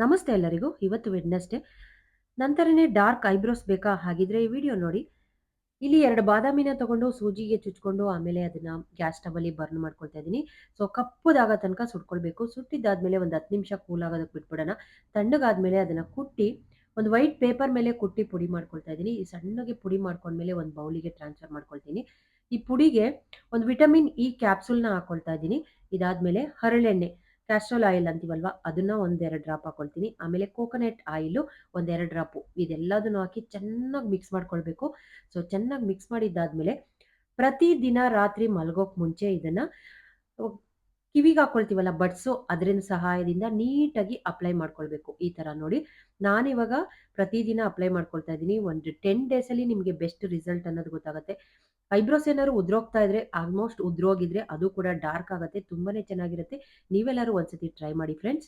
ನಮಸ್ತೆ ಎಲ್ಲರಿಗೂ. ಇವತ್ತು ವೆಡ್ನೆಸ್ಡೇ. ನಂತರನೇ ಡಾರ್ಕ್ ಐಬ್ರೋಸ್ ಬೇಕಾ? ಹಾಗಿದ್ರೆ ಈ ವಿಡಿಯೋ ನೋಡಿ. ಇಲ್ಲಿ 2 ಬಾದಾಮಿನ ತಗೊಂಡು ಸೂಜಿಗೆ ಚುಚ್ಕೊಂಡು ಆಮೇಲೆ ಅದನ್ನ ಗ್ಯಾಸ್ ಸ್ಟವಲ್ಲಿ ಬರ್ನ್ ಮಾಡ್ಕೊಳ್ತಾ ಇದ್ದೀನಿ. ಸೊ ಕಪ್ಪುದಾಗೋ ತನಕ ಸುಟ್ಕೊಳ್ಬೇಕು. ಸುಟ್ಟಿದ್ದಾದ್ಮೇಲೆ ಒಂದು 10 ನಿಮಿಷ ಕೂಲ್ ಆಗೋದಕ್ಕೆ ಬಿಟ್ಬಿಡೋಣ. ತಣ್ಣಗಾದ್ಮೇಲೆ ಅದನ್ನ ಕುಟ್ಟಿ ಒಂದು ವೈಟ್ ಪೇಪರ್ ಮೇಲೆ ಕುಟ್ಟಿ ಪುಡಿ ಮಾಡ್ಕೊಳ್ತಾ ಇದ್ದೀನಿ. ಈ ಸಣ್ಣಗೆ ಪುಡಿ ಮಾಡ್ಕೊಂಡ್ಮೇಲೆ ಒಂದು ಬೌಲಿಗೆ ಟ್ರಾನ್ಸ್ಫರ್ ಮಾಡ್ಕೊಳ್ತೀನಿ. ಈ ಪುಡಿಗೆ ಒಂದು ವಿಟಮಿನ್ ಇ ಕ್ಯಾಪ್ಸೂಲ್ನ ಹಾಕೊಳ್ತಾ ಇದ್ದೀನಿ. ಇದಾದ್ಮೇಲೆ ಹರಳೆಣ್ಣೆ, ಕ್ಯಾಸ್ಟ್ರಾಲ್ ಆಯಿಲ್ ಅಂತೀವಲ್ವಾ, ಅದನ್ನ ಒಂದೆರಡು ಡ್ರಾಪ್ ಹಾಕೊಳ್ತೀನಿ. ಆಮೇಲೆ ಕೋಕೋನಟ್ ಆಯಿಲು ಒಂದೆರಡು ಡ್ರಾಪು, ಇದೆಲ್ಲದನ್ನು ಹಾಕಿ ಚೆನ್ನಾಗಿ ಮಿಕ್ಸ್ ಮಾಡ್ಕೊಳ್ಬೇಕು. ಸೊ ಚೆನ್ನಾಗಿ ಮಿಕ್ಸ್ ಮಾಡಿದ್ದಾದ್ಮೇಲೆ ಪ್ರತಿದಿನ ರಾತ್ರಿ ಮಲಗೋಕ್ ಮುಂಚೆ ಇದನ್ನ ಕಿವಿಗೆ ಹಾಕೊಳ್ತೀವಲ್ಲ ಬಡ್ಸು, ಅದರಿಂದ ಸಹಾಯದಿಂದ ನೀಟಾಗಿ ಅಪ್ಲೈ ಮಾಡ್ಕೊಳ್ಬೇಕು. ಈ ತರ ನೋಡಿ, ನಾನಿವಾಗ ಪ್ರತಿದಿನ ಅಪ್ಲೈ ಮಾಡ್ಕೊಳ್ತಾ ಇದ್ದೀನಿ. ಒಂದು 10 ಡೇಸಲ್ಲಿ ನಿಮಗೆ ಬೆಸ್ಟ್ ರಿಸಲ್ಟ್ ಅನ್ನೋದು ಗೊತ್ತಾಗುತ್ತೆ. ಐಬ್ರೋಸ್ ಏನಾದ್ರು ಉದ್ರೋಗ್ತಾ ಇದ್ರೆ, ಆಲ್ಮೋಸ್ಟ್ ಉದ್ರೋಗಿದ್ರೆ ಅದು ಕೂಡ ಡಾರ್ಕ್ ಆಗುತ್ತೆ. ತುಂಬಾನೇ ಚೆನ್ನಾಗಿರುತ್ತೆ. ನೀವೆಲ್ಲರೂ ಒಂದ್ಸತಿ ಟ್ರೈ ಮಾಡಿ ಫ್ರೆಂಡ್ಸ್.